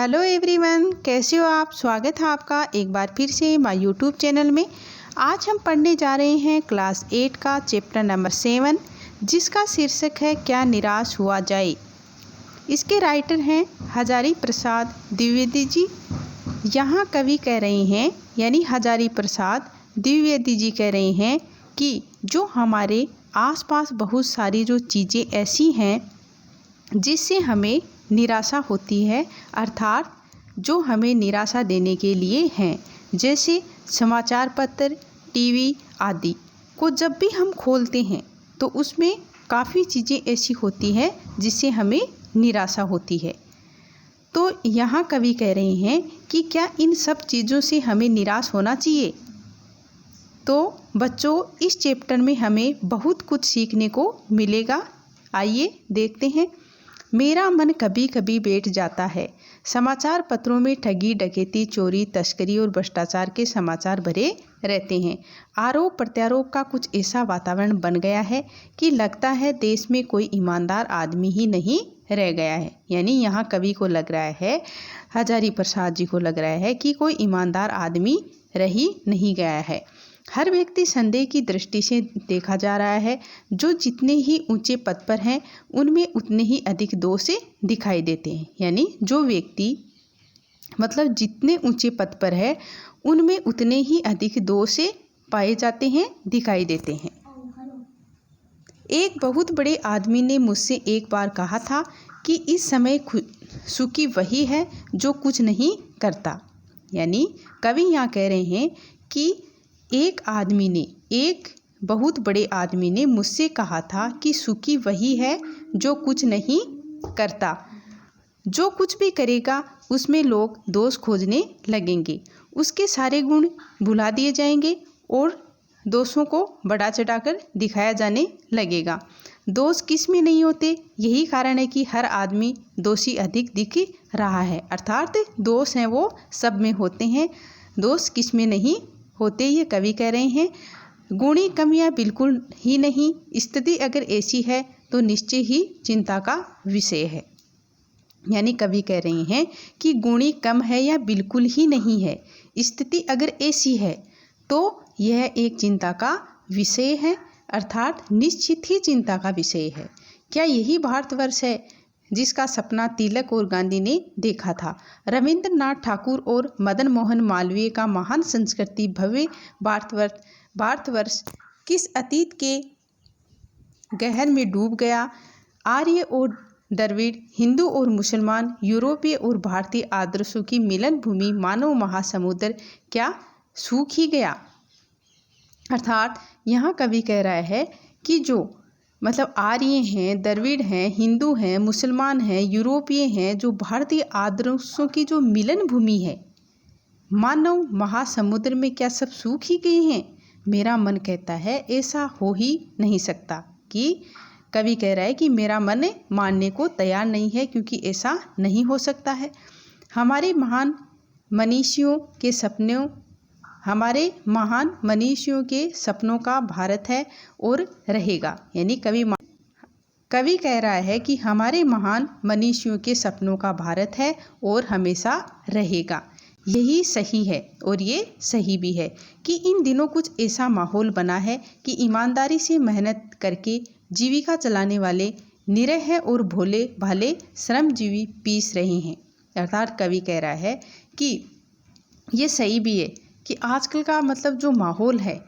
Hello everyone, कैसे हो आप। स्वागत है आपका एक बार फिर से माय यूट्यूब चैनल में। आज हम पढ़ने जा रहे हैं क्लास 8 का चैप्टर नंबर 7, जिसका शीर्षक है क्या निराश हुआ जाए। इसके राइटर हैं हजारी प्रसाद द्विवेदी जी। यहाँ कवि कह रहे हैं, यानी हजारी प्रसाद द्विवेदी जी कह रहे हैं कि जो हमारे आसपास बहुत सारी जो चीज़ें ऐसी हैं जिससे हमें निराशा होती है, अर्थात जो हमें निराशा देने के लिए हैं, जैसे समाचार पत्र, टीवी आदि को जब भी हम खोलते हैं तो उसमें काफ़ी चीज़ें ऐसी होती हैं जिससे हमें निराशा होती है। तो यहाँ कवि कह रहे हैं कि क्या इन सब चीज़ों से हमें निराश होना चाहिए। तो बच्चों, इस चैप्टर में हमें बहुत कुछ सीखने को मिलेगा। आइए देखते हैं। मेरा मन कभी कभी बैठ जाता है। समाचार पत्रों में ठगी, डकैती, चोरी, तस्करी और भ्रष्टाचार के समाचार भरे रहते हैं। आरोप प्रत्यारोप का कुछ ऐसा वातावरण बन गया है कि लगता है देश में कोई ईमानदार आदमी ही नहीं रह गया है। यानी यहाँ कवि को लग रहा है, हजारी प्रसाद जी को लग रहा है कि कोई ईमानदार आदमी रह ही नहीं गया है। हर व्यक्ति संदेह की दृष्टि से देखा जा रहा है। जो जितने ही ऊंचे पद पर हैं उनमें उतने ही अधिक दोष दिखाई देते हैं। यानी जो व्यक्ति मतलब जितने ऊंचे पद पर है उनमें उतने ही अधिक दोष पाए जाते हैं, दिखाई देते हैं। एक बहुत बड़े आदमी ने मुझसे एक बार कहा था कि इस समय सुखी वही है जो कुछ नहीं करता। यानी कवि यहाँ कह रहे हैं कि एक बहुत बड़े आदमी ने मुझसे कहा था कि सुखी वही है जो कुछ नहीं करता। जो कुछ भी करेगा उसमें लोग दोष खोजने लगेंगे, उसके सारे गुण भुला दिए जाएंगे और दोषों को बढ़ा चढ़ाकर दिखाया जाने लगेगा। दोष किस में नहीं होते, यही कारण है कि हर आदमी दोषी अधिक दिख रहा है। अर्थात दोष हैं वो सब में होते हैं, दोष किस में नहीं होते, ये कवि कह रहे हैं। गुणी कमियां बिल्कुल ही नहीं। स्थिति अगर ऐसी है तो निश्चय ही चिंता का विषय है। यानी कवि कह रहे हैं कि गुणी कम है या बिल्कुल ही नहीं है, स्थिति अगर ऐसी है तो यह एक चिंता का विषय है, अर्थात निश्चित ही चिंता का विषय है। क्या यही भारतवर्ष है जिसका सपना तिलक और गांधी ने देखा था। रविंद्रनाथ ठाकुर और मदन मोहन मालवीय का महान संस्कृति भव्य भारतवर्ष किस अतीत के गहर में डूब गया। आर्य और द्रविड़, हिंदू और मुसलमान, यूरोपीय और भारतीय आदर्शों की मिलन भूमि मानव महासमुद्र क्या सूख ही गया। अर्थात यहाँ कवि कह रहा है कि जो मतलब आर्य हैं, द्रविड़ हैं, हिंदू हैं, मुसलमान हैं, यूरोपीय हैं, जो भारतीय आदर्शों की जो मिलन भूमि है मानव महासमुद्र में क्या सब सूख ही गए हैं। मेरा मन कहता है ऐसा हो ही नहीं सकता। कि कवि कह रहा है कि मेरा मन मानने को तैयार नहीं है, क्योंकि ऐसा नहीं हो सकता है। हमारे महान मनीषियों के सपनों का भारत है और रहेगा। यानी कवि कह रहा है कि हमारे महान मनीषियों के सपनों का भारत है और हमेशा रहेगा। यही सही है और ये सही भी है कि इन दिनों कुछ ऐसा माहौल बना है कि ईमानदारी से मेहनत करके जीविका चलाने वाले निरह और भोले भाले श्रमजीवी पीस रहे हैं। अर्थात कवि कह रहा है कि ये सही भी है कि आजकल का मतलब जो माहौल है,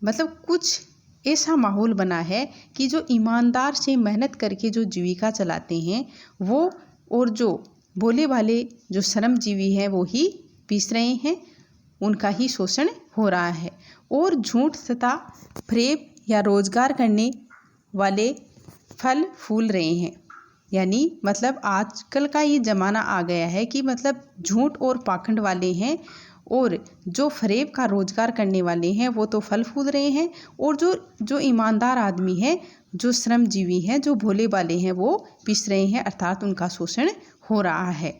मतलब कुछ ऐसा माहौल बना है कि जो ईमानदार से मेहनत करके जो जीविका चलाते हैं वो, और जो भोले भाले जो श्रमजीवी हैं वो ही पीस रहे हैं, उनका ही शोषण हो रहा है। और झूठ तथा फरेब या रोजगार करने वाले फल फूल रहे हैं। यानी मतलब आजकल का ये ज़माना आ गया है कि मतलब झूठ और पाखंड वाले हैं, और जो फरेब का रोजगार करने वाले हैं वो तो फल फूल रहे हैं, और जो ईमानदार आदमी है, जो श्रमजीवी हैं, जो भोले वाले हैं वो पिस रहे हैं, अर्थात उनका शोषण हो रहा है।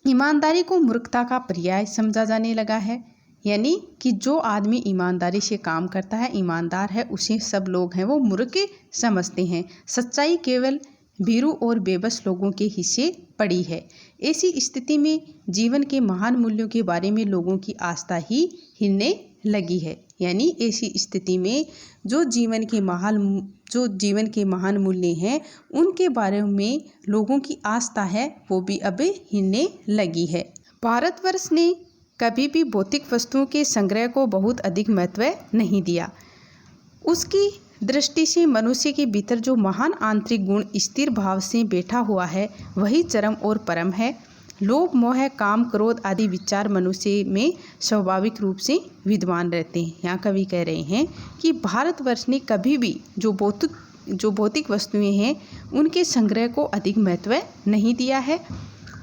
ईमानदारी को मूर्खता का पर्याय समझा जाने लगा है। यानी कि जो आदमी ईमानदारी से काम करता है, ईमानदार है, उसे सब लोग हैं वो मूर्ख समझते हैं। सच्चाई केवल भीरू और बेबस लोगों के हिस्से पड़ी है। ऐसी स्थिति में जीवन के महान मूल्यों के बारे में लोगों की आस्था ही हिलने लगी है। यानी ऐसी स्थिति में जो जीवन के महान मूल्य हैं उनके बारे में लोगों की आस्था है वो भी अब हिलने लगी है। भारतवर्ष ने कभी भी भौतिक वस्तुओं के संग्रह को बहुत अधिक महत्व नहीं दिया। उसकी दृष्टि से मनुष्य के भीतर जो महान आंतरिक गुण स्थिर भाव से बैठा हुआ है वही चरम और परम है। लोभ, मोह, काम, क्रोध आदि विचार मनुष्य में स्वाभाविक रूप से विद्यमान रहते हैं। यहाँ कवि कह रहे हैं कि भारतवर्ष ने कभी भी जो भौतिक वस्तुएं हैं उनके संग्रह को अधिक महत्व नहीं दिया है।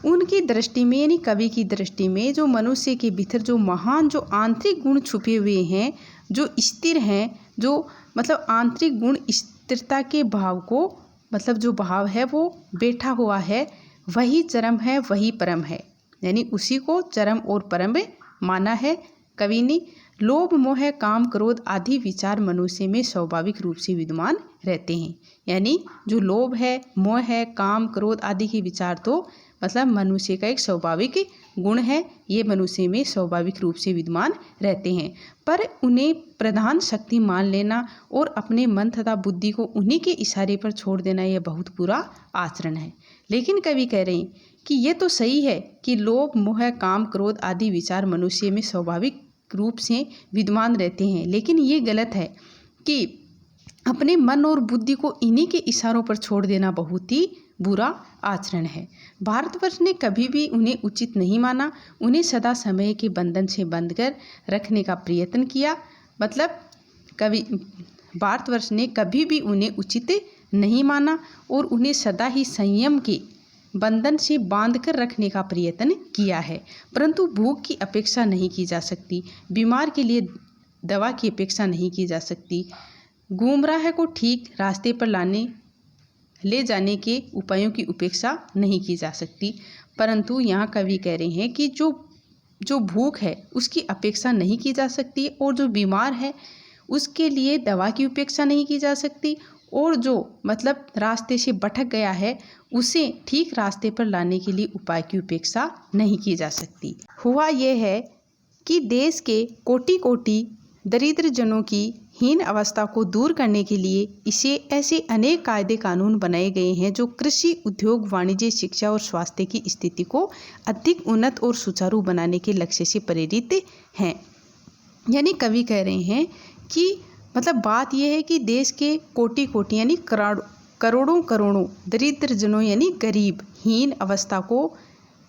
उनकी दृष्टि में यानी कवि की दृष्टि में जो मनुष्य के भीतर जो महान जो आंतरिक गुण छुपे हुए हैं, जो स्थिर हैं, जो मतलब आंतरिक गुण स्थिरता के भाव को मतलब जो भाव है वो बैठा हुआ है वही चरम है, वही परम है। यानी उसी को चरम और परम माना है कवि ने। लोभ, मोह, काम, क्रोध आदि विचार मनुष्य में स्वाभाविक रूप से विद्यमान रहते हैं। यानी जो लोभ है, मोह है, काम, क्रोध आदि के विचार तो मतलब मनुष्य का एक स्वाभाविक गुण है, ये मनुष्य में स्वाभाविक रूप से विद्यमान रहते हैं। पर उन्हें प्रधान शक्ति मान लेना और अपने मन तथा बुद्धि को उन्हीं के इशारे पर छोड़ देना यह बहुत बुरा आचरण है। लेकिन कवि कह रहे हैं कि ये तो सही है कि लोभ, मोह, काम, क्रोध आदि विचार मनुष्य में स्वाभाविक रूप से विद्यमान रहते हैं, लेकिन ये गलत है कि अपने मन और बुद्धि को इन्हीं के इशारों पर छोड़ देना बहुत ही बुरा आचरण है। भारतवर्ष ने कभी भी उन्हें उचित नहीं माना। उन्हें सदा समय के बंधन से बंध कर रखने का प्रयत्न किया। मतलब भारतवर्ष ने कभी भी उन्हें उचित नहीं माना और उन्हें सदा ही संयम के बंधन से बांध कर रखने का प्रयत्न किया है। परंतु भूख की अपेक्षा नहीं की जा सकती, बीमार के लिए दवा की अपेक्षा नहीं की जा सकती, गुमराह को ठीक रास्ते पर ले जाने के उपायों की उपेक्षा नहीं की जा सकती। परंतु यहाँ कवि कह रहे हैं कि जो भूख है उसकी अपेक्षा नहीं की जा सकती और जो बीमार है उसके लिए दवा की उपेक्षा नहीं की जा सकती और जो मतलब रास्ते से भटक गया है उसे ठीक रास्ते पर लाने के लिए उपाय की उपेक्षा नहीं की जा सकती। हुआ यह है कि देश के कोटि कोटि दरिद्र जनों की हीन अवस्था को दूर करने के लिए इसे ऐसे अनेक कायदे कानून बनाए गए हैं जो कृषि, उद्योग, वाणिज्य, शिक्षा और स्वास्थ्य की स्थिति को अधिक उन्नत और सुचारू बनाने के लक्ष्य से प्रेरित हैं। यानी कवि कह रहे हैं कि मतलब बात यह है कि देश के कोटि कोटि यानी करोड़ों करोड़ों दरिद्र जनों यानी गरीब हीन अवस्था को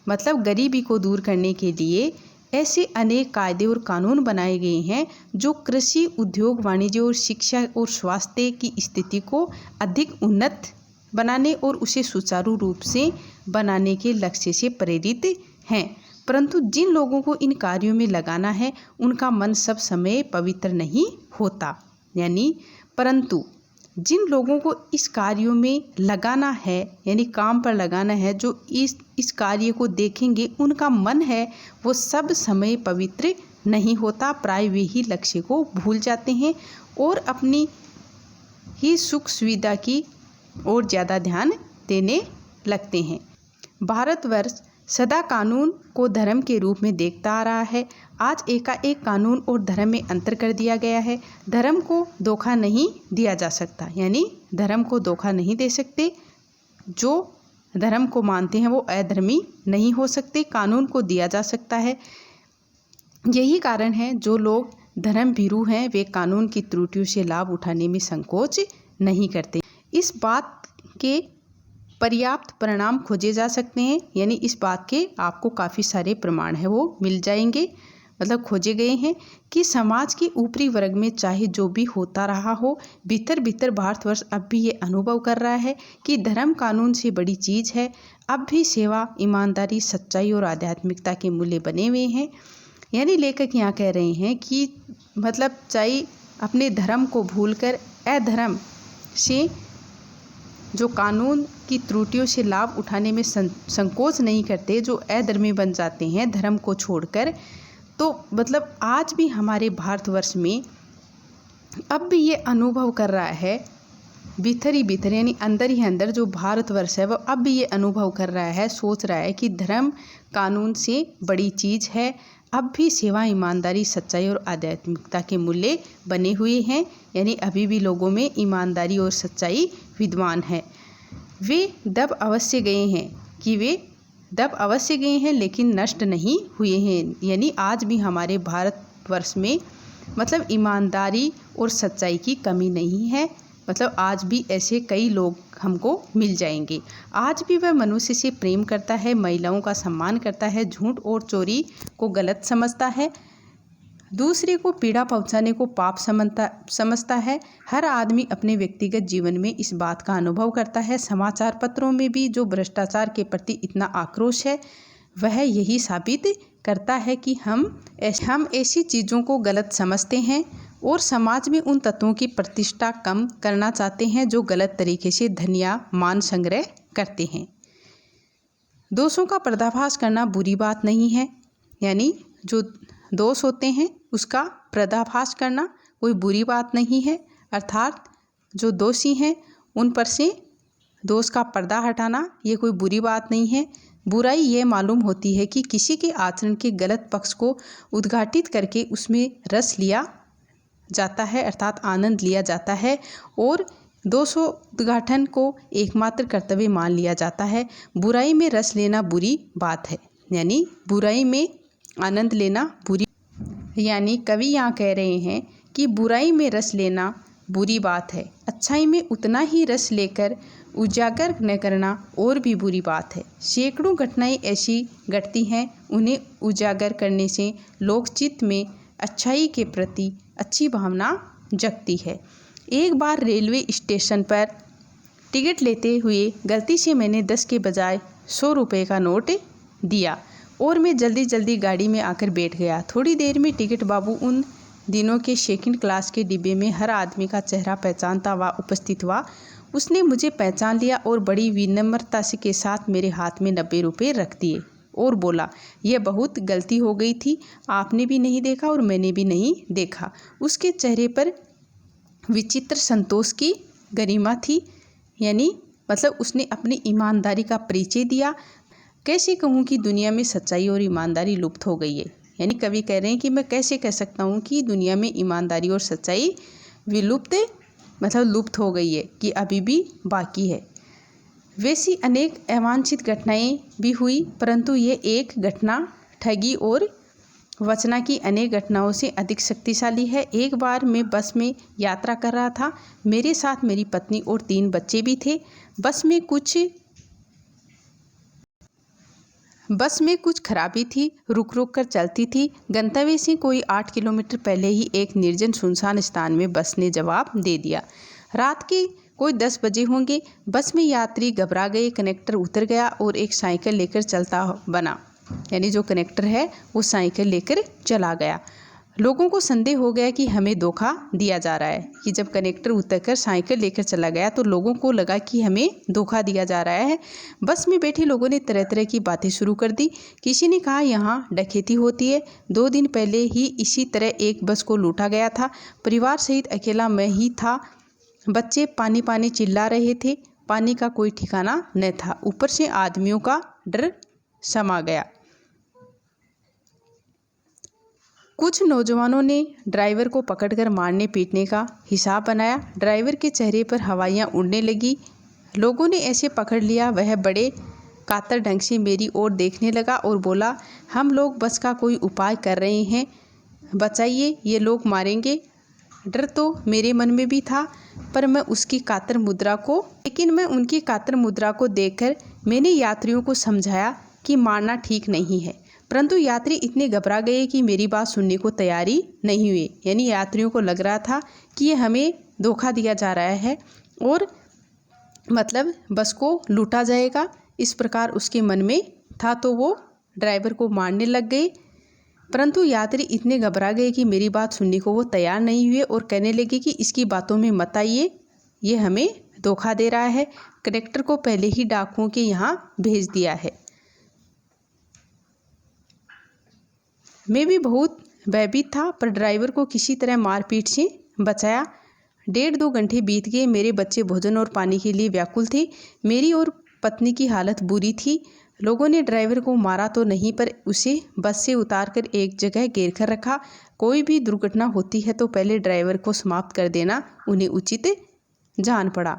मतलब गरीबी को दूर करने के लिए ऐसे अनेक कायदे और कानून बनाए गए हैं जो कृषि, उद्योग, वाणिज्य और शिक्षा और स्वास्थ्य की स्थिति को अधिक उन्नत बनाने और उसे सुचारू रूप से बनाने के लक्ष्य से प्रेरित हैं। परंतु जिन लोगों को इन कार्यों में लगाना है उनका मन सब समय पवित्र नहीं होता। यानी परंतु जिन लोगों को इस कार्यों में लगाना है यानी काम पर लगाना है, जो इस कार्य को देखेंगे उनका मन है वो सब समय पवित्र नहीं होता। प्राय वे ही लक्ष्य को भूल जाते हैं और अपनी ही सुख सुविधा की ओर ज़्यादा ध्यान देने लगते हैं। भारतवर्ष सदा कानून को धर्म के रूप में देखता आ रहा है। आज एकाएक कानून और धर्म में अंतर कर दिया गया है। धर्म को धोखा नहीं दिया जा सकता, यानी धर्म को धोखा नहीं दे सकते। जो धर्म को मानते हैं वो अधर्मी नहीं हो सकते। कानून को दिया जा सकता है। यही कारण है जो लोग धर्म भीरू हैं वे कानून की त्रुटियों से लाभ उठाने में संकोच नहीं करते। इस बात के पर्याप्त परिणाम खोजे जा सकते हैं, यानी इस बात के आपको काफ़ी सारे प्रमाण है वो मिल जाएंगे, मतलब खोजे गए हैं कि समाज के ऊपरी वर्ग में चाहे जो भी होता रहा हो, भीतर भीतर भारतवर्ष अब भी ये अनुभव कर रहा है कि धर्म कानून से बड़ी चीज़ है। अब भी सेवा, ईमानदारी, सच्चाई और आध्यात्मिकता के मूल्य बने हुए हैं। यानी लेखक यहाँ कह रहे हैं कि मतलब चाहे अपने धर्म को भूलकर अधर्म से जो कानून की त्रुटियों से लाभ उठाने में संकोच नहीं करते, जो अधर्मी बन जाते हैं धर्म को छोड़कर, तो मतलब आज भी हमारे भारतवर्ष में अब भी ये अनुभव कर रहा है भीतर ही भीतर यानी अंदर ही अंदर जो भारतवर्ष है वो अब भी ये अनुभव कर रहा है, सोच रहा है कि धर्म कानून से बड़ी चीज़ है। अब भी सेवा, ईमानदारी, सच्चाई और आध्यात्मिकता के मूल्य बने हुए हैं, यानी अभी भी लोगों में ईमानदारी और सच्चाई विद्यमान है। वे दब अवश्य गए हैं लेकिन नष्ट नहीं हुए हैं, यानी आज भी हमारे भारतवर्ष में मतलब ईमानदारी और सच्चाई की कमी नहीं है। मतलब आज भी ऐसे कई लोग हमको मिल जाएंगे। आज भी वह मनुष्य से प्रेम करता है, महिलाओं का सम्मान करता है, झूठ और चोरी को गलत समझता है, दूसरे को पीड़ा पहुंचाने को पाप समझता है। हर आदमी अपने व्यक्तिगत जीवन में इस बात का अनुभव करता है। समाचार पत्रों में भी जो भ्रष्टाचार के प्रति इतना आक्रोश है वह यही साबित करता है कि हम ऐसी चीज़ों को गलत समझते हैं और समाज में उन तत्वों की प्रतिष्ठा कम करना चाहते हैं जो गलत तरीके से धन या मान संग्रह करते हैं। दोषों का पर्दाफाश करना बुरी बात नहीं है, यानी जो दोष होते हैं उसका पर्दाफाश करना कोई बुरी बात नहीं है, अर्थात जो दोषी हैं उन पर से दोष का पर्दा हटाना ये कोई बुरी बात नहीं है। बुराई ये मालूम होती है कि किसी के आचरण के गलत पक्ष को उद्घाटित करके उसमें रस लिया जाता है, अर्थात आनंद लिया जाता है, और दोषोद्घाटन को एकमात्र कर्तव्य मान लिया जाता है। बुराई में रस लेना बुरी बात है, यानी बुराई में आनंद लेना बुरी, यानी कवि यहाँ कह रहे हैं कि बुराई में रस लेना बुरी बात है, अच्छाई में उतना ही रस लेकर उजागर न करना और भी बुरी बात है। सैकड़ों घटनाएं ऐसी घटती हैं, उन्हें उजागर करने से लोकचित्त में अच्छाई के प्रति अच्छी भावना जगती है। एक बार रेलवे स्टेशन पर टिकट लेते हुए गलती से मैंने 10 के बजाय 100 रुपये का नोट दिया और मैं जल्दी जल्दी गाड़ी में आकर बैठ गया। थोड़ी देर में टिकट बाबू उन दिनों के सेकंड क्लास के डिब्बे में हर आदमी का चेहरा पहचानता हुआ उपस्थित हुआ। उसने मुझे पहचान लिया और बड़ी विनम्रता के साथ मेरे हाथ में 90 रुपये रख दिए और बोला, यह बहुत गलती हो गई थी, आपने भी नहीं देखा और मैंने भी नहीं देखा। उसके चेहरे पर विचित्र संतोष की गरिमा थी, यानी मतलब उसने अपनी ईमानदारी का परिचय दिया। कैसे कहूँ कि दुनिया में सच्चाई और ईमानदारी लुप्त हो गई है, यानी कवि कह रहे हैं कि मैं कैसे कह सकता हूँ कि दुनिया में ईमानदारी और सच्चाई विलुप्त मतलब लुप्त हो गई है, कि अभी भी बाकी है। वैसी अनेक अवांछित घटनाएं भी हुई, परंतु ये एक घटना ठगी और वचना की अनेक घटनाओं से अधिक शक्तिशाली है। एक बार मैं बस में यात्रा कर रहा था, मेरे साथ मेरी पत्नी और 3 बच्चे भी थे। बस में कुछ खराबी थी, रुक रुक कर चलती थी। गंतव्य से कोई 8 किलोमीटर पहले ही एक निर्जन सुनसान स्थान में बस ने जवाब दे दिया। रात के कोई 10 बजे होंगे। बस में यात्री घबरा गए। कनेक्टर उतर गया और एक साइकिल लेकर चलता बना, यानी जो कनेक्टर है वो साइकिल लेकर चला गया। लोगों को संदेह हो गया कि हमें धोखा दिया जा रहा है, कि जब कनेक्टर उतरकर साइकिल लेकर चला गया तो लोगों को लगा कि हमें धोखा दिया जा रहा है। बस में बैठे लोगों ने तरह तरह की बातें शुरू कर दी। किसी ने कहा यहाँ डकैती होती है, 2 दिन पहले ही इसी तरह एक बस को लूटा गया था, परिवार सहित अकेला मैं ही था, बच्चे पानी पानी चिल्ला रहे थे, पानी का कोई ठिकाना न था, ऊपर से आदमियों का डर समा गया। कुछ नौजवानों ने ड्राइवर को पकड़कर मारने पीटने का हिसाब बनाया। ड्राइवर के चेहरे पर हवाइयाँ उड़ने लगी। लोगों ने ऐसे पकड़ लिया। वह बड़े कातर ढंग से मेरी ओर देखने लगा और बोला, हम लोग बस का कोई उपाय कर रहे हैं, बचाइए, ये लोग मारेंगे। डर तो मेरे मन में भी था, पर मैं उनकी कातर मुद्रा को देखकर मैंने यात्रियों को समझाया कि मारना ठीक नहीं है, परंतु यात्री इतने घबरा गए कि मेरी बात सुनने को तैयारी नहीं हुए। यानी यात्रियों को लग रहा था कि ये हमें धोखा दिया जा रहा है और मतलब बस को लूटा जाएगा, इस प्रकार उसके मन में था, तो वो ड्राइवर को मारने लग गए। परंतु यात्री इतने घबरा गए कि मेरी बात सुनने को वो तैयार नहीं हुए और कहने लगे कि इसकी बातों में मत आइए, ये हमें धोखा दे रहा है, कनेक्टर को पहले ही डाकुओं के यहाँ भेज दिया है। मैं भी बहुत भयभीत था, पर ड्राइवर को किसी तरह मारपीट से बचाया। 1.5-2 घंटे बीत गए। मेरे बच्चे भोजन और पानी के लिए व्याकुल थे। मेरी और पत्नी की हालत बुरी थी। लोगों ने ड्राइवर को मारा तो नहीं, पर उसे बस से उतारकर एक जगह घेर कर रखा। कोई भी दुर्घटना होती है तो पहले ड्राइवर को समाप्त कर देना उन्हें उचित जान पड़ा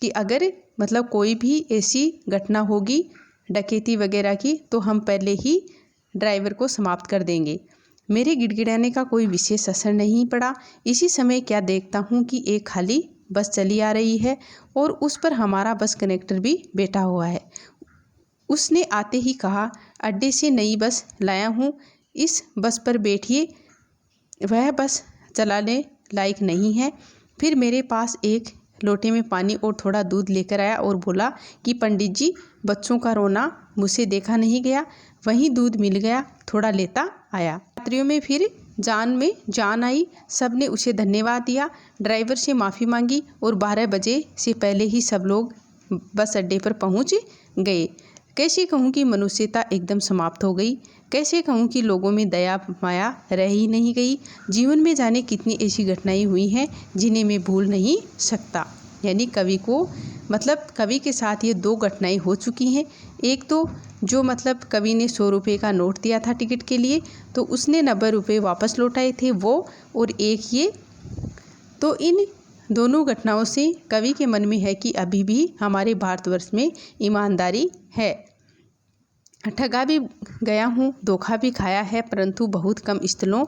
कि अगर मतलब कोई भी ऐसी घटना होगी डकैती वगैरह की तो हम पहले ही ड्राइवर को समाप्त कर देंगे। मेरे गिड़गिड़ाने का कोई विशेष असर नहीं पड़ा। इसी समय क्या देखता हूँ कि एक खाली बस चली आ रही है और उस पर हमारा बस कंडक्टर भी बैठा हुआ है। उसने आते ही कहा, अड्डे से नई बस लाया हूँ, इस बस पर बैठिए। वह बस चलाने लायक नहीं है। फिर मेरे पास एक लोटे में पानी और थोड़ा दूध लेकर आया और बोला कि पंडित जी, बच्चों का रोना मुझसे देखा नहीं गया। वहीं दूध मिल गया, थोड़ा लेता आया। यात्रियों में फिर जान आई। सब ने उसे धन्यवाद दिया, ड्राइवर से माफ़ी मांगी और 12 बजे से पहले ही सब लोग बस अड्डे पर पहुंच गए। कैसे कहूँ कि मनुष्यता एकदम समाप्त हो गई। कैसे कहूँ कि लोगों में दया माया रह ही नहीं गई। जीवन में जाने कितनी ऐसी घटनाएं हुई हैं जिन्हें मैं भूल नहीं सकता। यानी कवि को कवि के साथ ये 2 घटनाएं हो चुकी हैं। एक तो जो कवि ने 100 रुपये का नोट दिया था टिकट के लिए, तो उसने 90 रुपये वापस लौटाए थे वो, और एक ये। तो इन दोनों घटनाओं से कवि के मन में है कि अभी भी हमारे भारतवर्ष में ईमानदारी है। ठगा भी गया हूँ, धोखा भी खाया है, परंतु बहुत कम स्थलों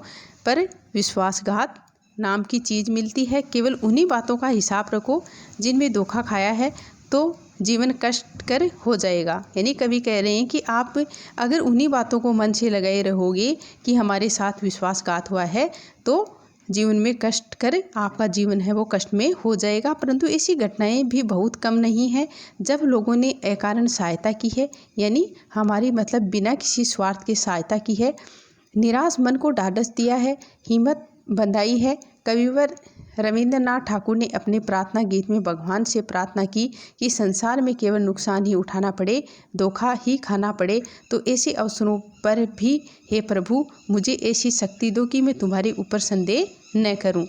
पर विश्वासघात नाम की चीज़ मिलती है। केवल उन्हीं बातों का हिसाब रखो जिनमें धोखा खाया है, तो जीवन कष्टकर हो जाएगा। यानी कवि कह रहे हैं कि आप अगर उन्हीं बातों को मन से लगाए रहोगे कि हमारे साथ विश्वासघात हुआ है, तो जीवन में कष्ट कर आपका जीवन है वो कष्ट में हो जाएगा। परंतु ऐसी घटनाएं भी बहुत कम नहीं है जब लोगों ने अकारण सहायता की है, यानी हमारी बिना किसी स्वार्थ के सहायता की है। निराश मन को ढाढ़स दिया है, हिम्मत बंधाई है। कविवर रविंद्रनाथ ठाकुर ने अपने प्रार्थना गीत में भगवान से प्रार्थना की कि संसार में केवल नुकसान ही उठाना पड़े, धोखा ही खाना पड़े, तो ऐसे अवसरों पर भी हे प्रभु मुझे ऐसी शक्ति दो कि मैं तुम्हारे ऊपर संदेह न करूं।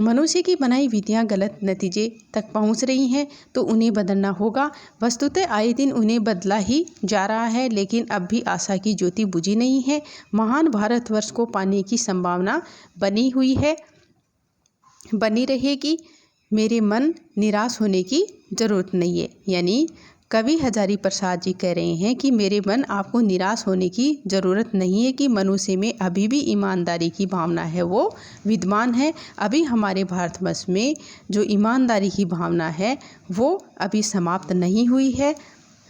मनुष्य की बनाई विधियां गलत नतीजे तक पहुंच रही हैं, तो उन्हें बदलना होगा। वस्तुतः आए दिन उन्हें बदला ही जा रहा है, लेकिन अब भी आशा की ज्योति बुझी नहीं है। महान भारतवर्ष को पाने की संभावना बनी हुई है, बनी रहेगी। मेरे मन निराश होने की ज़रूरत नहीं है। यानी कवि हजारी प्रसाद जी कह रहे हैं कि मेरे मन आपको निराश होने की ज़रूरत नहीं है, कि मनुष्य में अभी भी ईमानदारी की भावना है वो विद्यमान है। अभी हमारे भारतवर्ष में जो ईमानदारी की भावना है वो अभी समाप्त नहीं हुई है,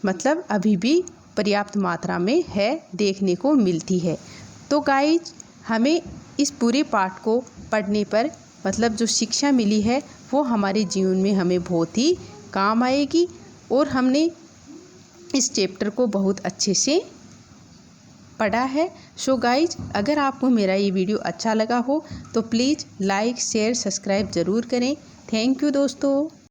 अभी भी पर्याप्त मात्रा में है, देखने को मिलती है। तो गाइज, हमें इस पूरे पाठ को पढ़ने पर जो शिक्षा मिली है वो हमारे जीवन में हमें बहुत ही काम आएगी, और हमने इस चैप्टर को बहुत अच्छे से पढ़ा है। सो गाइज, अगर आपको मेरा ये वीडियो अच्छा लगा हो तो प्लीज़ लाइक शेयर सब्सक्राइब ज़रूर करें। थैंक यू दोस्तों।